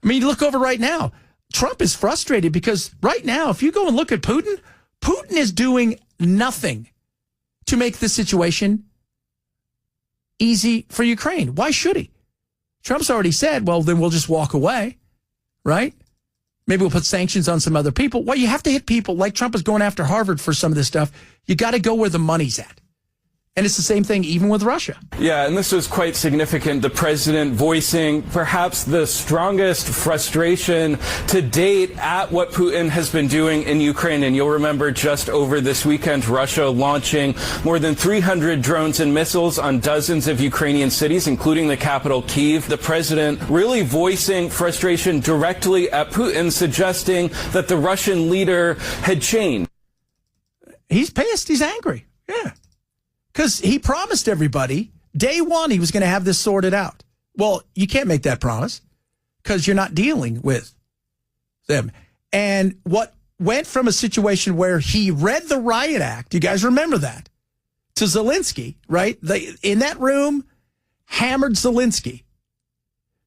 I mean, look over right now. Trump is frustrated because right now, if you go and look at Putin, Putin is doing nothing to make the situation easy for Ukraine. Why should he? Trump's already said, well, then we'll just walk away, right? Maybe we'll put sanctions on some other people. Well, you have to hit people like Trump is going after Harvard for some of this stuff. You got to go where the money's at. And it's the same thing even with Russia. Yeah, and this was quite significant. The president voicing perhaps the strongest frustration to date at what Putin has been doing in Ukraine. And you'll remember just over this weekend, Russia launching more than 300 drones and missiles on dozens of Ukrainian cities, including the capital, Kyiv. The president really voicing frustration directly at Putin, suggesting that the Russian leader had changed. He's pissed. He's angry. Yeah. Because he promised everybody, day one, he was going to have this sorted out. Well, you can't make that promise because you're not dealing with them. And what went from a situation where he read the riot act, you guys remember that, to Zelensky, right? They, in that room, hammered Zelensky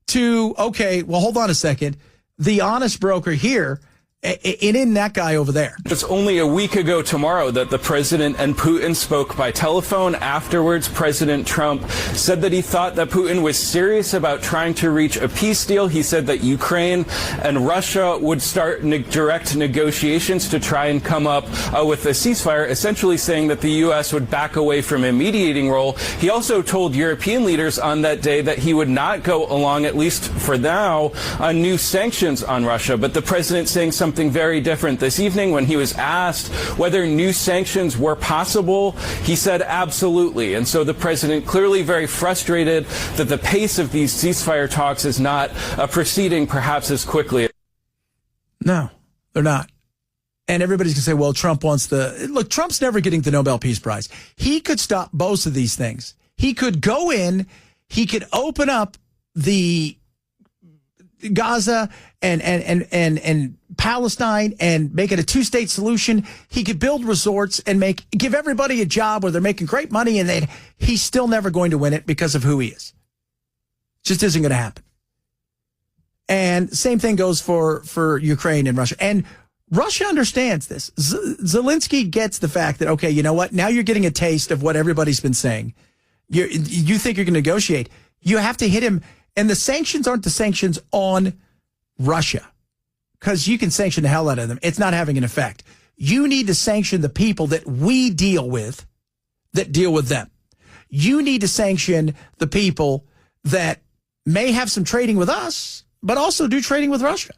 to, okay, well, hold on a second. The honest broker here, and in that guy over there. It's only a week ago tomorrow that the president and Putin spoke by telephone. Afterwards, President Trump said that he thought that Putin was serious about trying to reach a peace deal. He said that Ukraine and Russia would start direct negotiations to try and come up with a ceasefire, essentially saying that the U.S. would back away from a mediating role. He also told European leaders on that day that he would not go along, at least for now, on new sanctions on Russia. But the president saying something very different this evening when he was asked whether new sanctions were possible. He said absolutely. And so the president clearly very frustrated that the pace of these ceasefire talks is not proceeding perhaps as quickly. No, they're not. And everybody's going to say, well, Trump wants the... Look, Trump's never getting the Nobel Peace Prize. He could stop both of these things. He could go in, he could open up the Gaza and Palestine and make it a two-state solution. He could build resorts and give everybody a job where they're making great money, and he's still never going to win it because of who he is. Just isn't going to happen. And same thing goes for Ukraine and Russia. And Russia understands this. Zelensky gets the fact that, okay, you know what? Now you're getting a taste of what everybody's been saying. You think you're going to negotiate. You have to hit him. And the sanctions aren't the sanctions on Russia, because you can sanction the hell out of them. It's not having an effect. You need to sanction the people that we deal with that deal with them. You need to sanction the people that may have some trading with us, but also do trading with Russia.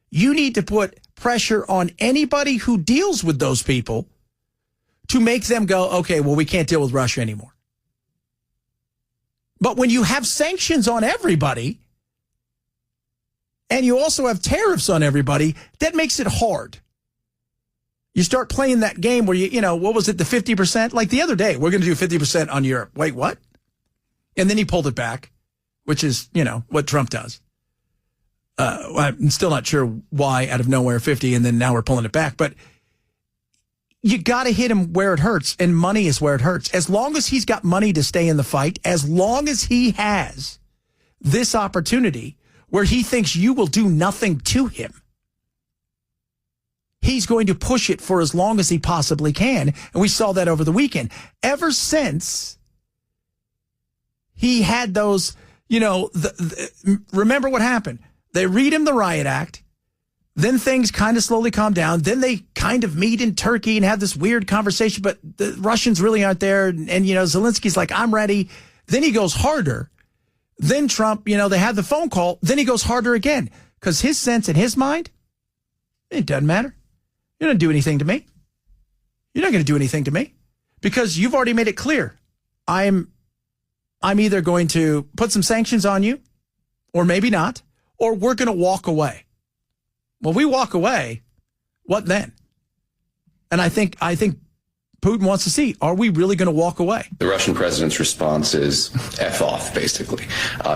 You need to put pressure on anybody who deals with those people to make them go, okay, well, we can't deal with Russia anymore. But when you have sanctions on everybody, and you also have tariffs on everybody, that makes it hard. You start playing that game where what was it, the 50%? Like the other day, we're going to do 50% on Europe. Wait, what? And then he pulled it back, which is, what Trump does. I'm still not sure why out of nowhere 50, and then now we're pulling it back. But you got to hit him where it hurts, and money is where it hurts. As long as he's got money to stay in the fight, as long as he has this opportunity where he thinks you will do nothing to him, he's going to push it for as long as he possibly can. And we saw that over the weekend. Ever since he had those, remember what happened? They read him the riot act. Then things kind of slowly calm down. Then they kind of meet in Turkey and have this weird conversation, but the Russians really aren't there. And Zelensky's like, I'm ready. Then he goes harder. Then Trump, they had the phone call. Then he goes harder again because his sense in his mind, it doesn't matter. You're not going to do anything to me. You're not going to do anything to me because you've already made it clear. I'm either going to put some sanctions on you or maybe not, or we're going to walk away. Well, we walk away. What then? And I think Putin wants to see. Are we really going to walk away? The Russian president's response is F off, basically.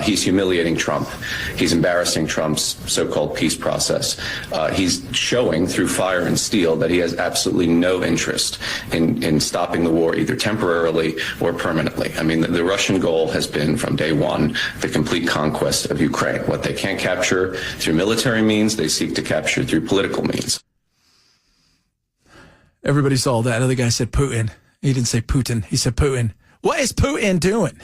He's humiliating Trump. He's embarrassing Trump's so-called peace process. He's showing through fire and steel that he has absolutely no interest in stopping the war, either temporarily or permanently. I mean, the Russian goal has been from day one the complete conquest of Ukraine. What they can't capture through military means, they seek to capture through political means. Everybody saw that. Other guy said Putin. He didn't say Putin. He said Putin. What is Putin doing?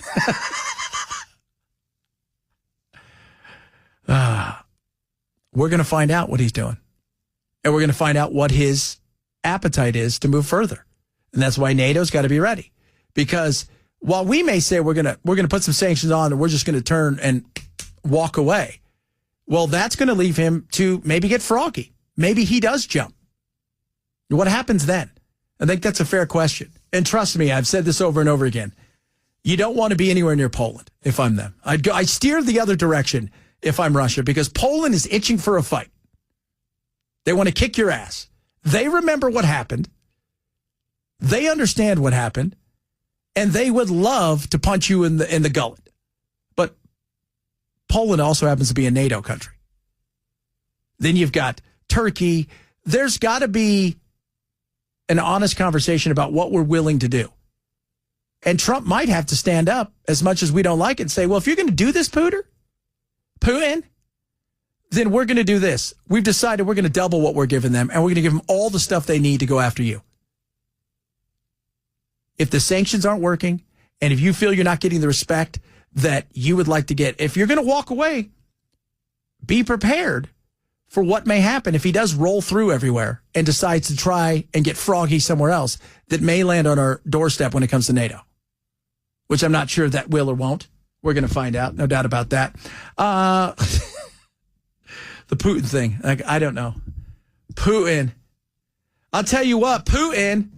We're going to find out what he's doing. And we're going to find out what his appetite is to move further. And that's why NATO's got to be ready. Because while we may say we're going to put some sanctions on and we're just going to turn and walk away, well, that's going to leave him to maybe get froggy. Maybe he does jump. What happens then? I think that's a fair question. And trust me, I've said this over and over again. You don't want to be anywhere near Poland if I'm them. I steer the other direction if I'm Russia because Poland is itching for a fight. They want to kick your ass. They remember what happened. They understand what happened. And they would love to punch you in the gullet. But Poland also happens to be a NATO country. Then you've got Turkey. There's got to be an honest conversation about what we're willing to do. And Trump might have to stand up as much as we don't like it and say, well, if you're going to do this, Putin, then we're going to do this. We've decided we're going to double what we're giving them, and we're going to give them all the stuff they need to go after you. If the sanctions aren't working, and if you feel you're not getting the respect that you would like to get, if you're going to walk away, be prepared for what may happen if he does roll through everywhere and decides to try and get froggy somewhere else that may land on our doorstep when it comes to NATO, which I'm not sure that will or won't. We're going to find out. No doubt about that. The Putin thing. I don't know. Putin. I'll tell you what, Putin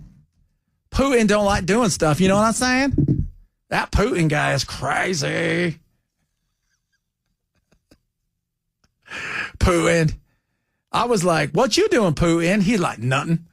don't like doing stuff. You know what I'm saying? That Putin guy is crazy. Putin. I was like, what you doing, Putin? He's like, nothing.